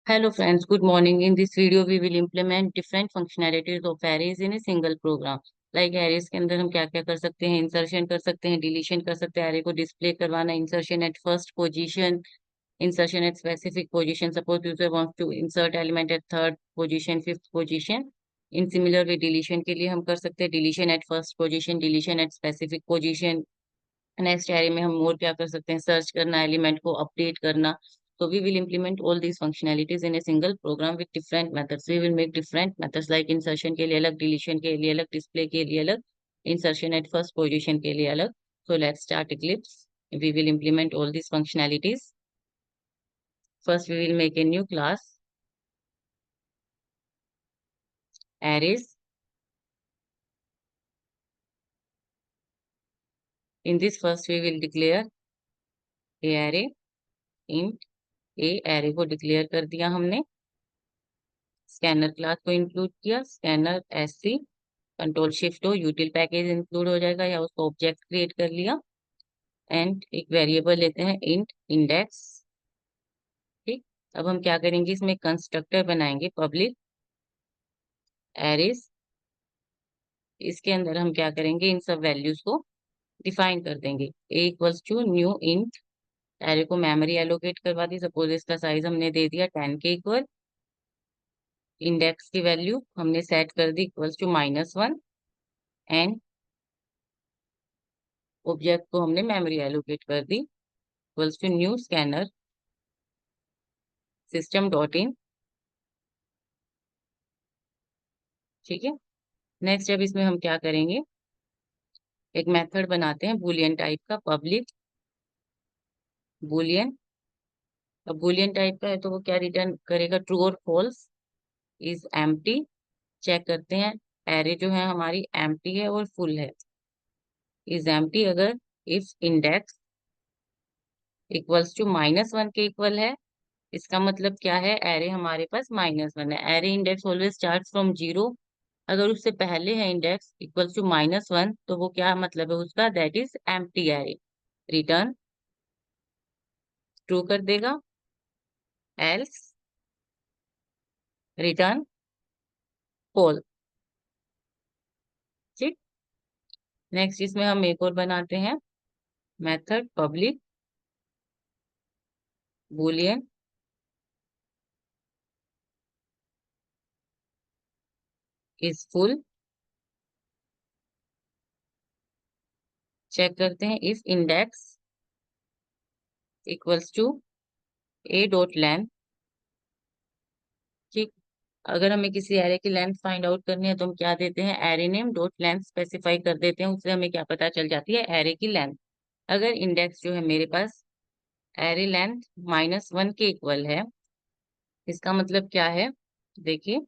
Hello friends, good morning. In this video, we will implement different functionalities of arrays in a single program. Like arrays के अंदर हम क्या क्या कर सकते हैं, इंसर्शन कर सकते हैं, डिलीशन कर सकते हैं, array को डिस्प्ले करवाना, insertion at first position, insertion at specific position. Suppose user wants to insert element at third position, fifth position. In similar way, deletion के लिए हम कर सकते हैं deletion at first position, deletion at specific position. Next array में हम मोर क्या कर सकते हैं, सर्च करना, एलिमेंट को अपडेट करना. So we will implement all these functionalities in a single program with different methods. We will make different methods like insertion के लिए अलग, deletion के लिए अलग, display के लिए अलग, insertion at first position के लिए अलग. So let's start Eclipse. We will implement all these functionalities. First, we will make a new class, arrays. In this first, we will declare a array, int a. array को declare कर दिया हमने. Scanner class को include किया, scanner SC, control shift हो, यूटिल package include हो जाएगा या उसको ऑब्जेक्ट क्रिएट कर लिया. एंड एक वेरिएबल लेते हैं इंट इंडेक्स. ठीक. अब हम क्या करेंगे, इसमें कंस्ट्रक्टर बनाएंगे पब्लिक एरेज. इसके अंदर हम क्या करेंगे, इन सब वैल्यूज को डिफाइन कर देंगे. A equals to new int. Array को मेमोरी एलोकेट करवा दी. सपोज इसका साइज हमने दे दिया 10 के इक्वल. इंडेक्स की वैल्यू हमने सेट कर दी इक्वल्स टू -1. एंड ऑब्जेक्ट को हमने मेमोरी एलोकेट कर दी equals to new scanner system dot in. ठीक है. नेक्स्ट अब इसमें हम क्या करेंगे, एक मेथड बनाते हैं बूलियन टाइप का, पब्लिक बूलियन. अब बूलियन टाइप का है तो वो क्या रिटर्न करेगा, ट्रू और फॉल्स. Is empty. चेक करते हैं एरे जो है हमारी एम्प्टी है और फुल है. इज एम्प्टी अगर इफ इंडेक्स इक्वल्स टू -1 के इक्वल है, इसका मतलब क्या है, एरे हमारे पास -1 है. Array index always start from 0. अगर उससे पहले है इंडेक्स इक्वल्स टू -1 तो वो क्या मतलब है उसका, that is empty array. Return true कर देगा. Else return false. ठीक. नेक्स्ट इसमें हम एक और बनाते हैं method public boolean is full. Check करते हैं if index equals to A dot length. ठीक. अगर हमें किसी एरे की लेंथ फाइंड आउट करनी है तो हम क्या देते हैं, array name dot length specify कर देते हैं. उससे हमें क्या पता चल जाती है, एरे की लेंथ. अगर इंडेक्स जो है मेरे पास एरे लेंथ -1 के इक्वल है, इसका मतलब क्या है, देखिए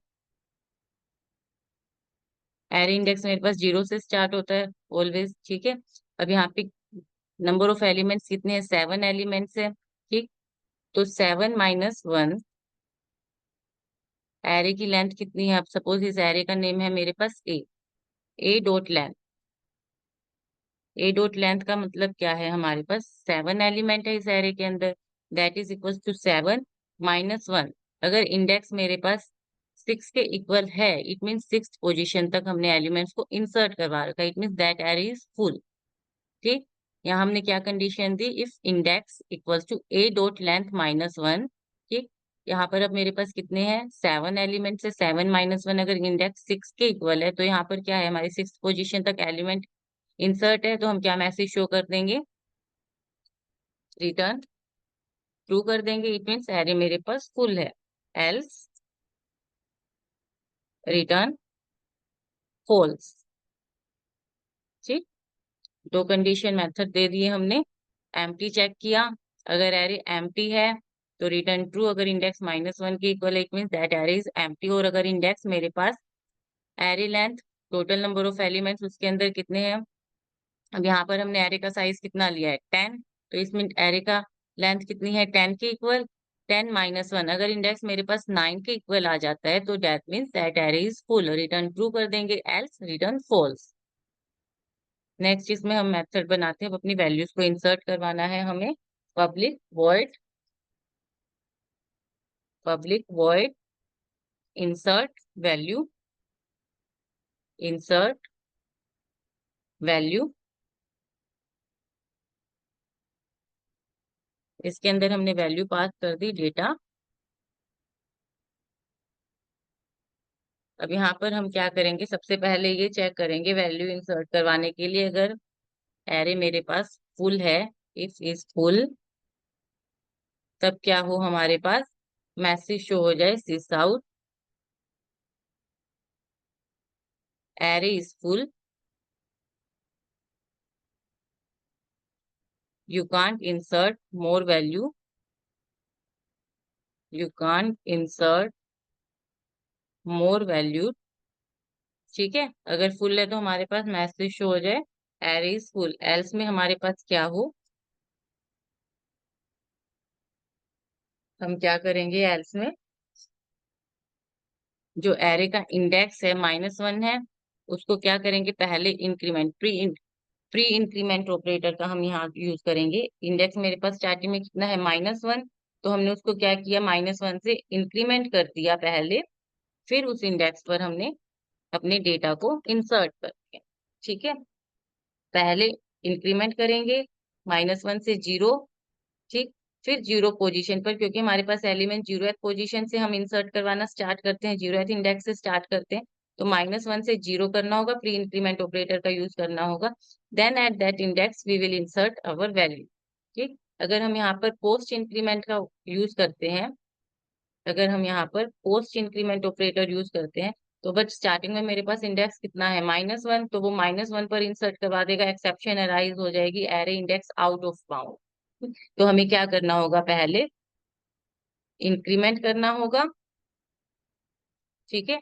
एरे इंडेक्स मेरे पास 0 से स्टार्ट होता है ऑलवेज. ठीक है. अब यहाँ पे नंबर ऑफ एलिमेंट्स कितने हैं, 7 एलिमेंट्स है. ठीक. तो 7 - 1, एरे की लेंथ कितनी है. अब सपोज इस एरे का नेम है मेरे पास A dot length. A dot length का मतलब क्या है, हमारे पास 7 एलिमेंट है इस एरे के अंदर. That is equal to 7 - 1. अगर इंडेक्स मेरे पास 6 के इक्वल है, इट मीन 6th पोजीशन तक हमने एलिमेंट्स को इंसर्ट करवा रखा है. It mean that array is full. ठीक. यहाँ हमने क्या कंडीशन दी, if index equal to A dot length -1. ठीक. यहाँ पर अब मेरे पास कितने हैं, 7 एलिमेंट्स है. 7 - 1 अगर इंडेक्स 6 के इक्वल है तो यहाँ पर क्या है, हमारी 6th पोजीशन तक एलिमेंट इंसर्ट है. तो हम क्या मैसेज शो कर देंगे, रिटर्न ट्रू कर देंगे. इट मीन्स एरे मेरे पास फुल है. Else return false. ठीक. दो कंडीशन मेथड दे दिए हमने. एम्प्टी चेक किया, अगर एरे एम्प्टी है तो रिटर्न ट्रू. अगर इंडेक्स -1 के इक्वल है, it means that array is empty. और अगर इंडेक्स मेरे पास array length total number of elements उसके अंदर कितने हैं, अब यहाँ पर हमने एरे का साइज कितना लिया है, 10. तो इसमें एरे का लेंथ कितनी है, 10 के इक्वल. 10 - 1 अगर इंडेक्स मेरे पास 9 के इक्वल आ जाता है तो that means that array is full. Return true कर देंगे. Else return false. नेक्स्ट इसमें हम मेथड बनाते हैं, अब अपनी वैल्यूज को इंसर्ट करवाना है हमें. Public void public void insert value, insert value. इसके अंदर हमने वैल्यू पास कर दी डेटा। अब यहाँ पर हम क्या करेंगे, सबसे पहले ये चेक करेंगे वैल्यू इंसर्ट करवाने के लिए, अगर एरे मेरे पास फुल है, इफ इज फुल, तब क्या हो हमारे पास मैसेज शो हो जाए sys out array is full, you can't insert more value, you can't insert more value. ठीक है, अगर फुल है तो हमारे पास मैसेज शो हो जाए एरे इज फुल। एल्स में हमारे पास क्या हो, हम क्या करेंगे एल्स में, जो एरे का इंडेक्स है -1 है, उसको क्या करेंगे, पहले इंक्रीमेंट प्री इंक्रीमेंट ऑपरेटर का हम यहाँ यूज करेंगे। इंडेक्स मेरे पास स्टार्टिंग में कितना है -1, तो हमने उसको क्या किया, -1 से इंक्रीमेंट कर दिया पहले, फिर उस इंडेक्स पर हमने अपने डेटा को इंसर्ट कर दिया। ठीक है, पहले इंक्रीमेंट करेंगे -1 से 0, ठीक, फिर 0 पोजीशन पर, क्योंकि हमारे पास एलिमेंट 0th पोजीशन से हम इंसर्ट करवाना स्टार्ट करते हैं, 0th इंडेक्स से स्टार्ट करते हैं, तो -1 से 0 करना होगा, प्री इंक्रीमेंट ऑपरेटर का यूज करना होगा। Then at that index we will insert our value. ठीक, अगर हम यहाँ पर पोस्ट इंक्रीमेंट का यूज करते हैं, अगर हम यहाँ पर पोस्ट इंक्रीमेंट ऑपरेटर यूज करते हैं, तो बट स्टार्टिंग में मेरे पास इंडेक्स कितना है -1, तो वो -1 पर इंसर्ट करवा देगा, एक्सेप्शन अराइज हो जाएगी, array index out of bound. तो हमें क्या करना होगा, पहले इंक्रीमेंट करना होगा। ठीक है,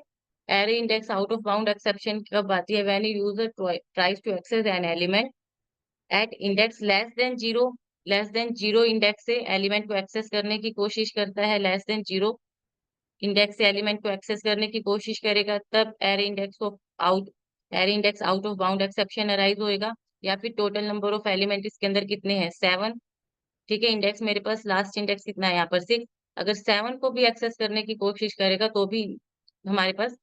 array index out of bound exception कब आती है, when user tries to access an element at index less than 0, less than 0 index से एलिमेंट को एक्सेस करने की कोशिश करता है, लेस देन 0 इंडेक्स से एलिमेंट को एक्सेस करने की कोशिश करेगा, तब array index out of bound exception arise होएगा। या फिर टोटल नंबर ऑफ एलिमेंट इसके अंदर कितने हैं, 7। ठीक है, इंडेक्स मेरे पास लास्ट इंडेक्स कितना है यहाँ पर 6, अगर 7 को भी एक्सेस करने की कोशिश करेगा तो भी हमारे पास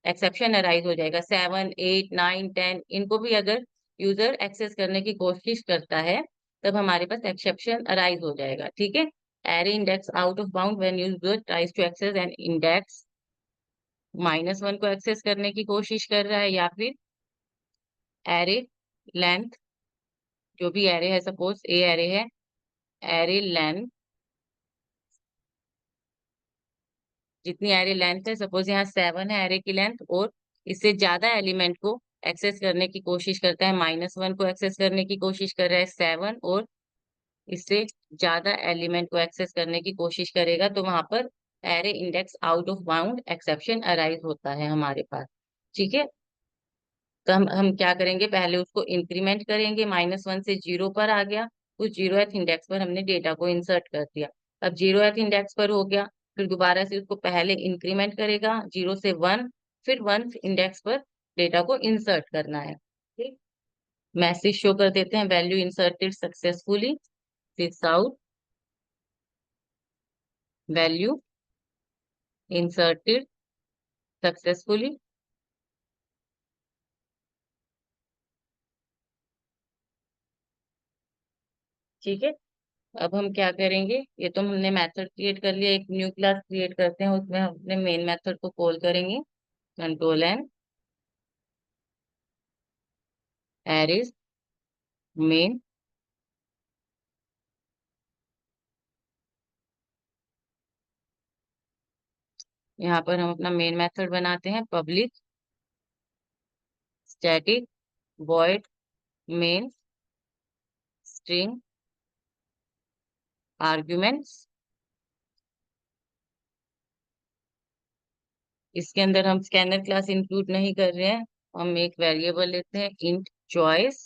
एक्सेप्शन अराइज हो जाएगा। 7, 8, 9, 10 इनको भी अगर यूजर एक्सेस करने की कोशिश करता है, तब हमारे पास एक्सेप्शन अराइज हो जाएगा। ठीक है, array index out of bound when user tries to access an index, -1 को एक्सेस करने की कोशिश कर रहा है, या फिर एरे लेंथ, जो भी एरे है, सपोज ए एरे है, एरे लेंथ, जितनी एरे लेंथ है, सपोज यहाँ 7 है एरे की लेंथ, और इससे ज्यादा एलिमेंट को एक्सेस करने की कोशिश करता है, -1 को एक्सेस करने की कोशिश कर रहा है 7, और इससे ज्यादा एलिमेंट को एक्सेस करने की कोशिश करेगा, तो वहां पर array index out of bound exception arise होता है हमारे पास। ठीक है, तो हम क्या करेंगे, पहले उसको इंक्रीमेंट करेंगे, -1 से 0 पर आ गया, उस 0th इंडेक्स पर हमने डेटा को इंसर्ट कर दिया। अब 0th इंडेक्स पर हो गया, फिर दोबारा से उसको पहले इंक्रीमेंट करेगा 0 से 1, फिर 1 इंडेक्स पर डेटा को इंसर्ट करना है। ठीक, मैसेज शो कर देते हैं, वैल्यू इंसर्टेड सक्सेसफुली, सिस आउट वैल्यू इंसर्टेड सक्सेसफुली। ठीक है, अब हम क्या करेंगे, ये तो हमने मेथड क्रिएट कर लिया, एक न्यू क्लास क्रिएट करते हैं, उसमें हम अपने मेन मेथड को कॉल करेंगे, कंट्रोल एन एरेज मेन। यहाँ पर हम अपना मेन मेथड बनाते हैं, public static void main string arguments. इसके अंदर हम स्कैनर क्लास इंक्लूड नहीं कर रहे हैं, हम एक वेरिएबल लेते हैं इंट चॉइस,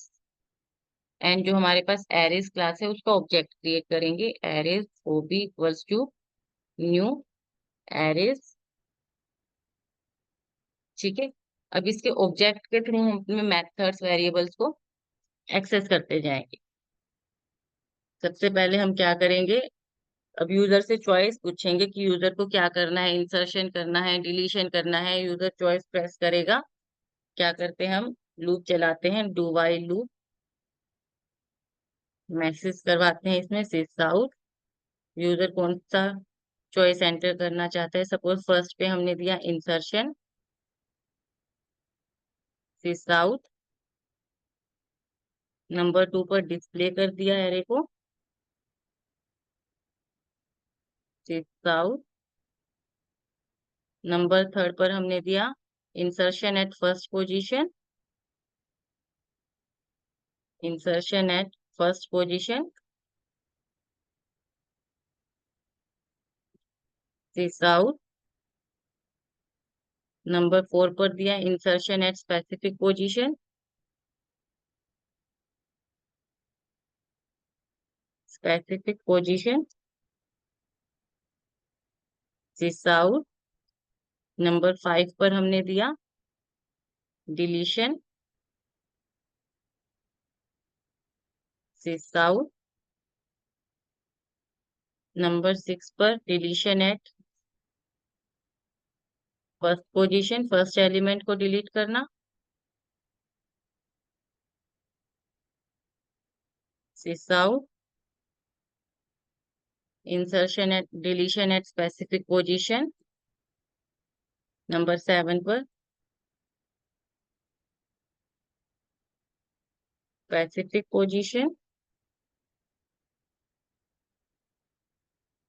एंड जो हमारे पास एरेज क्लास है उसका ऑब्जेक्ट क्रिएट करेंगे, arrays ob equals to new arrays. ठीक है, अब इसके ऑब्जेक्ट के थ्रू हम अपने मेथड्स वेरिएबल्स को एक्सेस करते जाएंगे। सबसे पहले हम क्या करेंगे, अब यूजर से चॉइस पूछेंगे कि यूजर को क्या करना है, इंसर्शन करना है, डिलीशन करना है। यूजर चॉइस प्रेस करेगा। क्या करते हैं हम, लूप चलाते हैं, डू वाइल लूप। मैसेज करवाते हैं इसमें सिस आउट। यूजर कौन सा चॉइस एंटर करना चाहता है। सपोज फर्स्ट पे हमने दिया इंसर्शन, सिस आउट। नंबर 2 पर डिस्प्ले कर दिया एरे को, सिस आउट। नंबर 3 पर हमने दिया insertion at first position, insertion at first position, sys out. Number 4 पर दिया insertion at specific position, specific position, sys out. Number 5 पर हमने दिया डिलीशन, सिस आउट। नंबर 6 पर deletion at first position, first element को डिलीट करना, sys out. Insertion at deletion at specific position, number 7 पर specific position.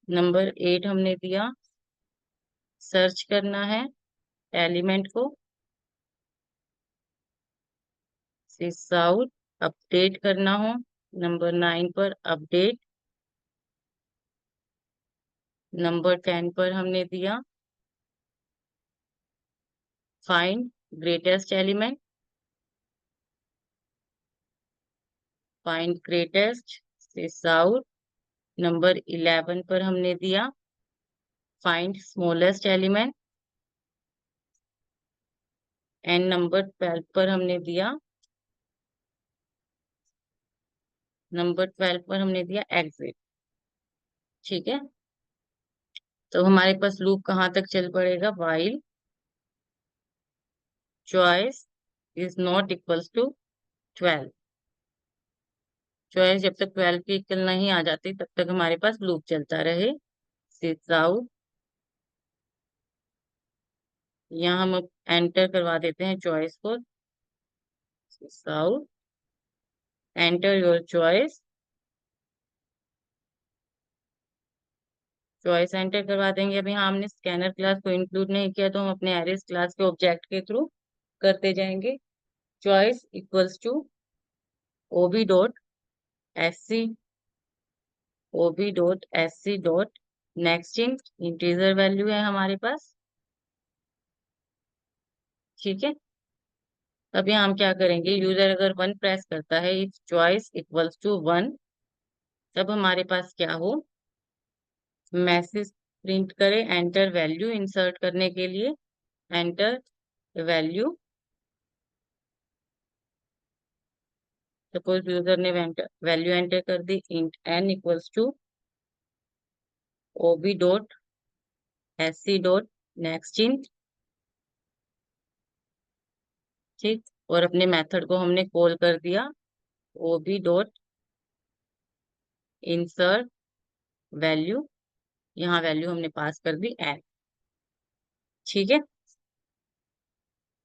Number 8 हमने दिया search करना है एलिमेंट को, सिस आउट। अपडेट करना हो, नंबर 9 पर अपडेट। नंबर 10 पर हमने दिया find greatest element, find greatest, sys out. Number 11 पर हमने दिया find smallest element, and number 12 पर हमने दिया, नंबर 12 पर हमने दिया एग्जिट। ठीक है, तो हमारे पास लूप कहाँ तक चल पड़ेगा, while choice is not equals to 12। Choice जब तक 12 की इक्वल नहीं आ जाती तब तक हमारे पास लूप चलता रहे, सिस आउट। यहाँ हम एंटर करवा देते हैं चॉइस को, sys out. Enter your choice, choice enter करवा देंगे। अभी हाँ हमने स्कैनर क्लास को इंक्लूड नहीं किया तो हम अपने एरेस क्लास के ऑब्जेक्ट के थ्रू करते जाएंगे। Choice equals to ob dot S C, ob dot S C dot next integer value है हमारे पास। ठीक है, अब यहाँ हम क्या करेंगे, यूजर अगर 1 प्रेस करता है, इफ चॉइस इक्वल्स टू 1, तब हमारे पास क्या हो, मैसेज प्रिंट करे एंटर वैल्यू इंसर्ट करने के लिए, एंटर वैल्यू। सपोज यूजर ने वैल्यू एंटर कर दी, int N equals to ob dot S C dot next int. ठीक, और अपने मेथड को हमने कॉल कर दिया ओबी डॉट इंसर्ट वैल्यू। यहाँ वैल्यू हमने पास कर दी एन। ठीक है,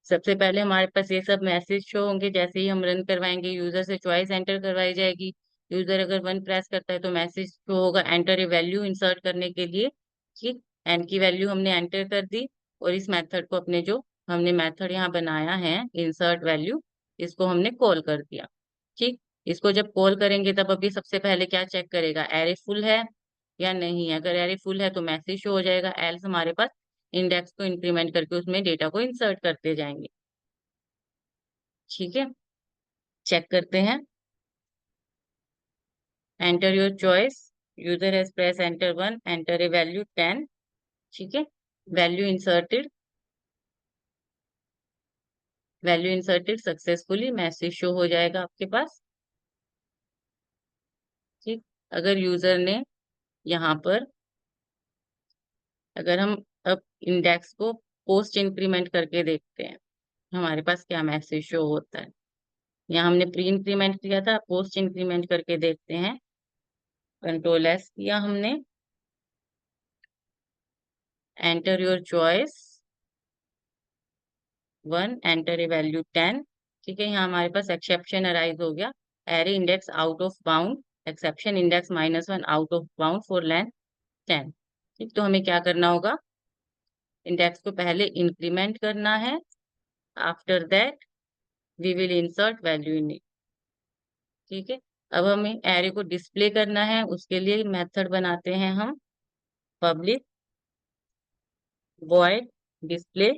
सबसे पहले हमारे पास ये सब मैसेज शो होंगे, जैसे ही हम रन करवाएंगे यूजर से चॉइस एंटर करवाई जाएगी। यूजर अगर 1 प्रेस करता है तो मैसेज शो होगा एंटर ए वैल्यू इंसर्ट करने के लिए। ठीक, एन की वैल्यू हमने एंटर कर दी, और इस मेथड को अपने जो हमने मेथड यहाँ बनाया है इंसर्ट वैल्यू, इसको हमने कॉल कर दिया। ठीक, इसको जब कॉल करेंगे तब अभी सबसे पहले क्या चेक करेगा, एरे फुल है या नहीं है। अगर एरे फुल है तो मैसेज शो हो जाएगा, एल्स हमारे पास इंडेक्स को इंक्रीमेंट करके उसमें डेटा को इंसर्ट करते जाएंगे। ठीक है, चेक करते हैं। Enter your choice, user has press enter 1, enter a value 10। ठीक है, value inserted, value inserted successfully, message show हो जाएगा आपके पास। ठीक, अगर यूजर ने यहाँ पर अगर हम अब इंडेक्स को पोस्ट इंक्रीमेंट करके देखते हैं, हमारे पास क्या मैसेज शो होता है। यहाँ हमने प्री इंक्रीमेंट किया था, पोस्ट इंक्रीमेंट करके देखते हैं। कंट्रोल एस किया हमने, enter your choice 1, enter a value 10। ठीक है, यहाँ हमारे पास एक्सेप्शन अराइज हो गया। Array index out of bound, exception index -1 out of bound for length 10। ठीक, तो हमें क्या करना होगा, इंडेक्स को पहले इंक्रीमेंट करना है, after that we will insert value in it. ठीक है, अब हमें एरे को डिस्प्ले करना है, उसके लिए मेथड बनाते हैं हम, public void display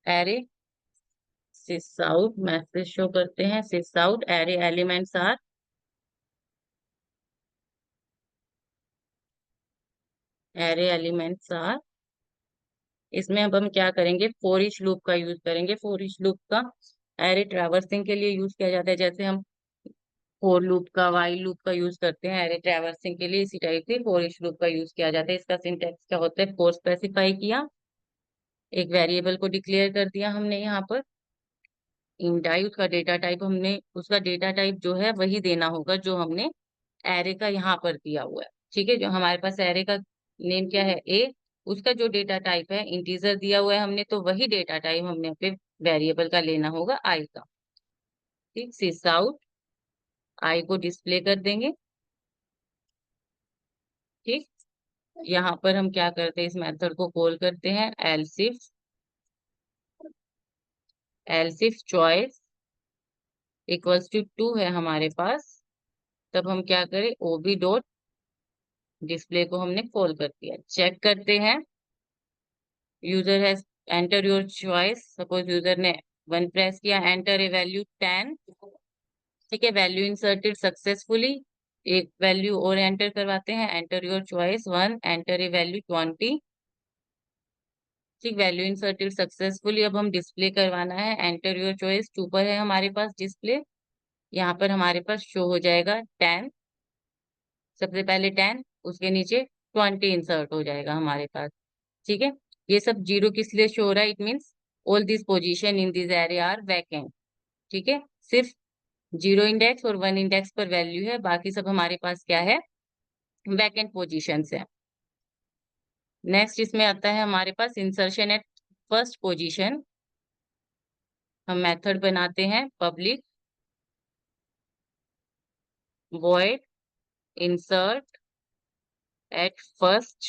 array sys out. Message show करते हैं sys out, array elements are, array elements are. इसमें अब हम क्या करेंगे, फोर ईच लूप का यूज करेंगे। फोर ईच लूप का एरे ट्रैवर्सिंग के लिए यूज किया जाता है, जैसे हम फोर लूप का, वाइल लूप का यूज करते हैं एरे ट्रैवर्सिंग के लिए, इसी टाइप से फोर ईच लूप का यूज किया जाता है। इसका सिंटेक्स क्या होता है, फोर स्पेसिफाई किया, एक वेरिएबल को डिक्लेयर कर दिया हमने यहाँ पर इंटाई, उसका डेटा टाइप हमने, उसका डेटा टाइप जो है वही देना होगा जो हमने एरे का यहाँ पर दिया हुआ है। ठीक है, जो हमारे पास एरे का नेम क्या है ए, उसका जो डेटा टाइप है इंटीजर दिया हुआ है हमने, तो वही डेटा टाइप हमने अपने वेरिएबल का लेना होगा आई का। ठीक, सिस आउट आई को डिस्प्ले कर देंगे। ठीक, यहाँ पर हम क्या करते हैं, इस मेथड को कॉल करते हैं एल्सिफ चॉइस इक्वल्स टू 2 है हमारे पास। तब हम क्या करें, ओबी डॉट डिस्प्ले को हमने कॉल कर दिया। चेक करते हैं, user has enter your choice, suppose user ने 1 प्रेस किया, एंटर ए वैल्यू 10। ठीक है, वैल्यू इंसर्टेड सक्सेसफुली, एक वैल्यू और एंटर करवाते हैं, enter your choice 1, enter a value 20। ठीक, वैल्यू इंसर्टेड सक्सेसफुली। अब हम डिस्प्ले करवाना है, एंटर योर चॉइस 2 पर है हमारे पास डिस्प्ले, यहाँ पर हमारे पास शो हो जाएगा 10, सबसे पहले 10, उसके नीचे 20 इंसर्ट हो जाएगा हमारे पास। ठीक है, ये सब जीरो किस लिए शो हो रहा है, it means all this position in this array are vacant. ठीक है, सिर्फ 0 इंडेक्स और 1 इंडेक्स पर वैल्यू है, बाकी सब हमारे पास क्या है, वैकेंट पोजीशन है। नेक्स्ट इसमें आता है हमारे पास इंसर्शन एट फर्स्ट पोजीशन। हम मेथड बनाते हैं public void insert at first,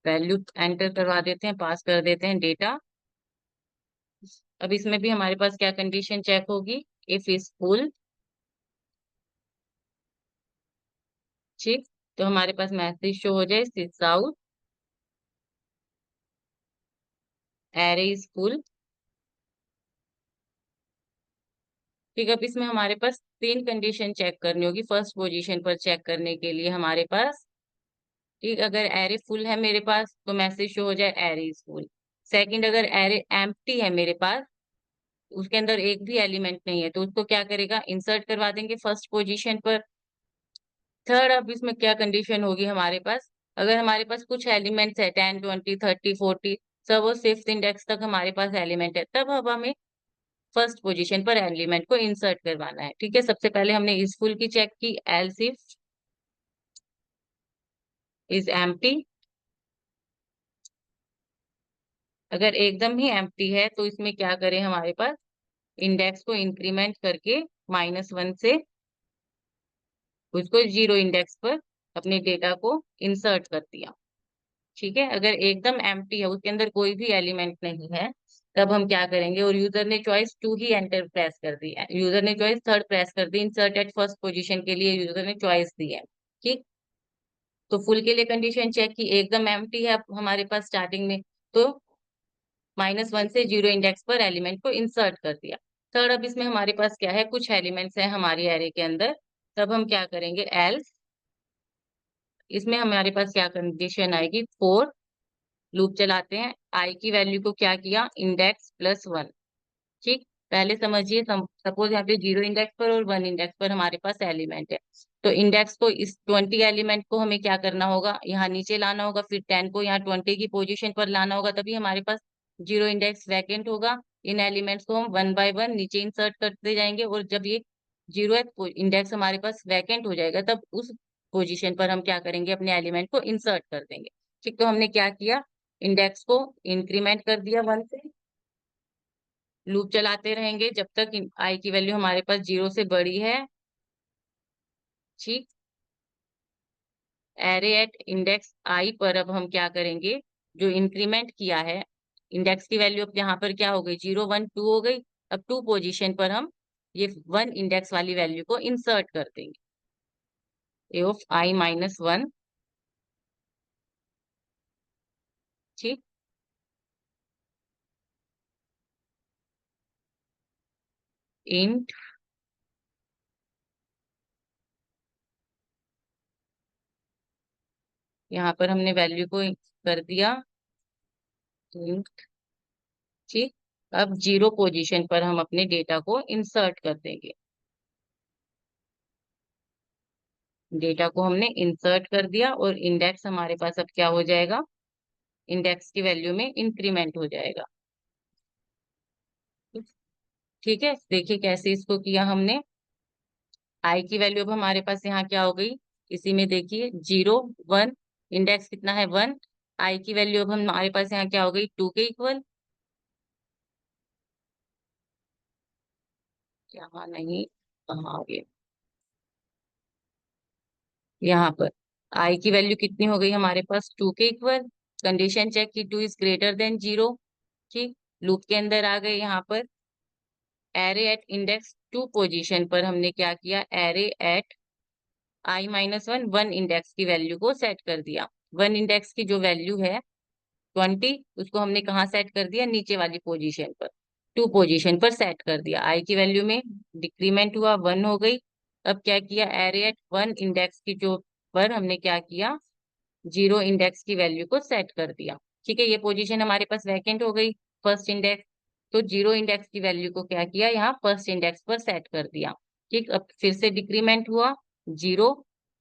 value enter करवा देते हैं, पास कर देते हैं डेटा। अब इसमें भी हमारे पास क्या कंडीशन चेक होगी, इफ इज फुल। ठीक, तो हमारे पास मैसेज शो हो जाए sys out, array is full. ठीक, अब इसमें हमारे पास तीन कंडीशन चेक करनी होगी फर्स्ट पोजीशन पर चेक करने के लिए हमारे पास। ठीक, अगर एरे फुल है मेरे पास तो मैसेज शो हो जाए एरे इज फुल। सेकंड, अगर एरे एम्प्टी है मेरे पास, उसके अंदर एक भी एलिमेंट नहीं है, तो उसको क्या करेगा, इंसर्ट करवा देंगे फर्स्ट पोजीशन पर। थर्ड, अब इसमें क्या कंडीशन होगी हमारे पास, अगर हमारे पास कुछ एलिमेंट्स है 10 20 30 40, सब वो फिफ्थ इंडेक्स तक हमारे पास एलिमेंट है, तब अब हमें फर्स्ट पोजीशन पर एलिमेंट को इंसर्ट करवाना है। ठीक है, सबसे पहले हमने इस फुल की चेक की, एल्स इफ इज एम्प्टी। अगर एकदम ही एम्प्टी है तो इसमें क्या करें, हमारे पास इंडेक्स को इंक्रीमेंट करके -1 से उसको 0 इंडेक्स पर अपने डेटा को इंसर्ट कर दिया। ठीक है, अगर एकदम एम्प्टी है, उसके अंदर कोई भी एलिमेंट नहीं है, तब हम क्या करेंगे, और यूजर ने चॉइस 2 ही एंटर प्रेस कर दी है, यूजर ने चॉइस थर्ड प्रेस कर दी, इंसर्ट एट फर्स्ट पोजीशन के लिए यूजर ने चॉइस दी है। ठीक, तो फुल के लिए कंडीशन चेक की, एकदम एम्प्टी है हमारे पास स्टार्टिंग में, तो -1 से 0 इंडेक्स पर एलिमेंट को इंसर्ट कर दिया। थर्ड, अब इसमें हमारे पास क्या है, कुछ एलिमेंट्स हैं हमारी एरे के अंदर, तब हम क्या करेंगे, एल्स, इसमें हमारे पास क्या कंडीशन आएगी, 4, लूप चलाते हैं, आई की वैल्यू को क्या किया, इंडेक्स +1। ठीक, पहले समझिए, सपोज यहाँ पे 0 इंडेक्स पर और 1 इंडेक्स पर हमारे पास एलिमेंट है। तो इंडेक्स को, इस 20 एलिमेंट को हमें क्या करना होगा, यहाँ नीचे लाना होगा, फिर 10 को यहाँ 20 की पोजीशन पर लाना होगा, तभी हमारे पास 0 इंडेक्स वैकेंट होगा। इन एलिमेंट्स को हम 1 बाय 1 नीचे इंसर्ट करते जाएंगे, और जब ये 0th इंडेक्स हमारे पास वैकेंट हो जाएगा, तब उस पोजीशन पर हम क्या करेंगे, अपने एलिमेंट को इंसर्ट कर देंगे। ठीक, तो हमने क्या किया, इंडेक्स को इंक्रीमेंट कर दिया 1 से। लूप चलाते रहेंगे जब तक आई की वैल्यू हमारे पास 0 से बड़ी है। ठीक, एरे एट इंडेक्स आई पर अब हम क्या करेंगे, जो इंक्रीमेंट किया है इंडेक्स की वैल्यू, अब यहाँ पर क्या हो गई, 0 1 2 हो गई। अब 2 पोजीशन पर हम ये 1 इंडेक्स वाली वैल्यू को इंसर्ट कर देंगे, ए ऑफ i-1। ठीक, इंट, यहाँ पर हमने वैल्यू को कर दिया इंट। ठीक, अब 0 पोजीशन पर हम अपने डेटा को इंसर्ट कर देंगे। डेटा को हमने इंसर्ट कर दिया, और इंडेक्स हमारे पास अब क्या हो जाएगा, इंडेक्स की वैल्यू में इंक्रीमेंट हो जाएगा। ठीक है, देखिए कैसे इसको किया हमने। आई की वैल्यू अब हमारे पास यहाँ क्या हो गई, इसी में देखिए 0 1, इंडेक्स कितना है 1। आई की वैल्यू अब हमारे पास यहाँ क्या हो गई, 2 के इक्वल। यहाँ नहीं, कहाँ आ गया, यहाँ पर आई की वैल्यू कितनी हो गई हमारे पास, 2 के इक्वल। कंडीशन चेक की, 2 इज ग्रेटर देन 0। ठीक, लूप के अंदर आ गए। यहाँ पर एरे एट इंडेक्स 2 पोजीशन पर हमने क्या किया, एरे एट i-1 1 इंडेक्स की वैल्यू को सेट कर दिया। 1 इंडेक्स की जो वैल्यू है 20, उसको हमने कहाँ सेट कर दिया, नीचे वाली पोजीशन पर, 2 पोजीशन पर सेट कर दिया। आई की वैल्यू में डिक्रीमेंट हुआ, 1 हो गई। अब क्या किया, एरे एट 1 इंडेक्स की जो पर हमने क्या किया, 0 इंडेक्स की वैल्यू को सेट कर दिया। ठीक है, ये पोजीशन हमारे पास वैकेंट हो गई, फर्स्ट इंडेक्स। तो 0 इंडेक्स की वैल्यू को क्या किया, यहाँ फर्स्ट इंडेक्स पर सेट कर दिया। ठीक, अब फिर से डिक्रीमेंट हुआ 0,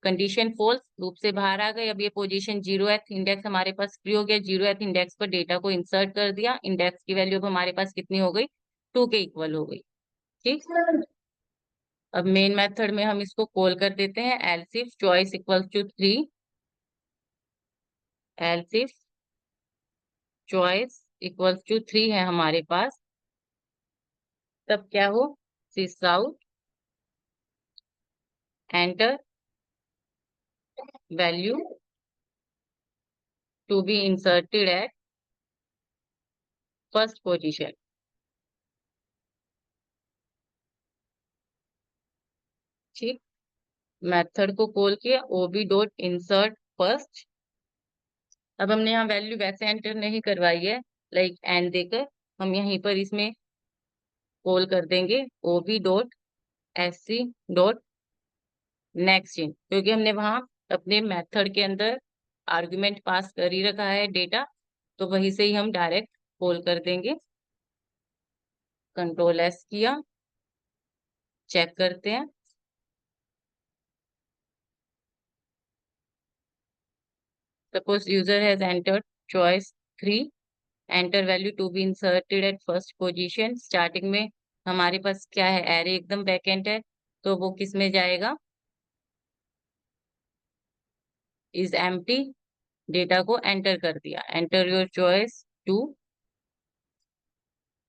कंडीशन फॉल्स, लूप से बाहर आ गए। अब ये पोजीशन 0th इंडेक्स हमारे पास फ्री हो गया, 0th इंडेक्स पर डेटा को इंसर्ट कर दिया। इंडेक्स की वैल्यू अब हमारे पास कितनी हो गई, 2 के इक्वल हो गई। ठीक, अब मेन मेथड में हम इसको कॉल कर देते हैं, else if choice equal to 3, else if choice equals to 3 है हमारे पास, तब क्या हो, sys out, enter value to be inserted at first position. ठीक, मेथड को कॉल किया, ओबी डॉट इंसर्ट फर्स्ट। अब हमने यहाँ वैल्यू वैसे एंटर नहीं करवाई है, लाइक एंड देकर हम यहीं पर इसमें कॉल कर देंगे OB dot S C dot next in, क्योंकि हमने वहां अपने मेथड के अंदर आर्गुमेंट पास कर ही रखा है डेटा, तो वहीं से ही हम डायरेक्ट कॉल कर देंगे। कंट्रोल एस किया, चेक करते हैं। Suppose user has entered choice 3, enter value to be inserted at first position. Starting में हमारे पास क्या है, एरे एकदम वैकेंट है, तो वो किस में जाएगा, इज एम्प्टी। डेटा को एंटर कर दिया, एंटर योर चॉइस 2।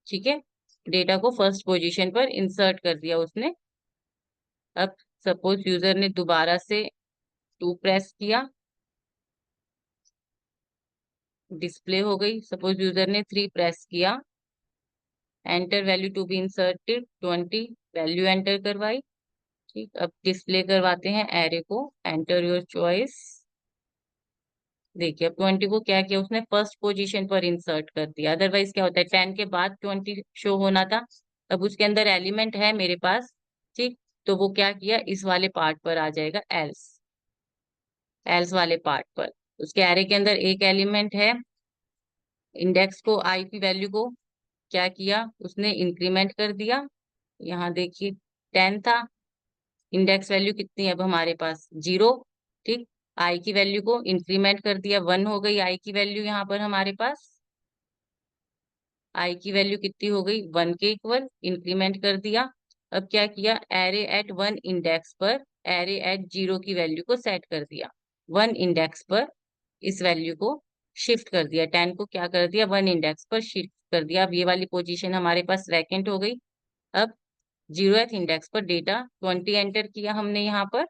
ठीक है, डेटा को फर्स्ट पोजीशन पर इंसर्ट कर दिया उसने। अब सपोज यूजर ने दोबारा से 2 प्रेस किया, डिस्प्ले हो गई। सपोज यूजर ने 3 प्रेस किया, enter value to be inserted 20, value enter करवाई। ठीक, अब डिस्प्ले करवाते हैं एरे को, एंटर योर चॉइस। देखिए अब 20 को क्या किया उसने, फर्स्ट पोजीशन पर इंसर्ट कर दिया। अदरवाइज क्या होता है, 10 के बाद 20 शो होना था, अब उसके अंदर एलिमेंट है मेरे पास। ठीक, तो वो क्या किया, इस वाले पार्ट पर आ जाएगा, एल्स, एल्स वाले पार्ट पर। उसके एरे के अंदर एक एलिमेंट है, इंडेक्स को, आई की वैल्यू को क्या किया, उसने इंक्रीमेंट कर दिया। यहाँ देखिए 10 था, इंडेक्स वैल्यू कितनी है अब हमारे पास 0। ठीक, आई की वैल्यू को इंक्रीमेंट कर दिया, 1 हो गई आई की वैल्यू यहाँ पर हमारे पास। आई की वैल्यू कितनी हो गई, 1 के इक्वल, इंक्रीमेंट कर दिया। अब क्या किया, एरे एट 1 इंडेक्स पर एरे एट 0 की वैल्यू को सेट कर दिया। 1 इंडेक्स पर इस वैल्यू को शिफ्ट कर दिया, 10 को क्या कर दिया, 1 इंडेक्स पर शिफ्ट कर दिया। अब ये वाली पोजीशन हमारे पास वैकेंट हो गई। अब 0th इंडेक्स पर डेटा 20 एंटर किया हमने, यहाँ पर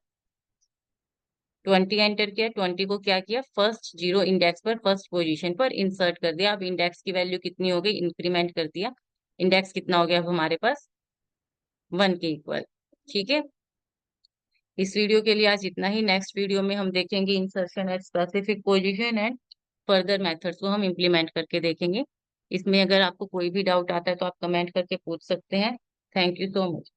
20 एंटर किया, 20 को क्या किया, फर्स्ट 0 इंडेक्स पर फर्स्ट पोजीशन पर इंसर्ट कर दिया। अब इंडेक्स की वैल्यू कितनी हो गई, इंक्रीमेंट कर दिया, इंडेक्स कितना हो गया अब हमारे पास, 1 के इक्वल। ठीक है, इस वीडियो के लिए आज इतना ही। नेक्स्ट वीडियो में हम देखेंगे insertion at specific position and further methods को हम इम्प्लीमेंट करके देखेंगे। इसमें अगर आपको कोई भी डाउट आता है तो आप कमेंट करके पूछ सकते हैं। Thank you so much.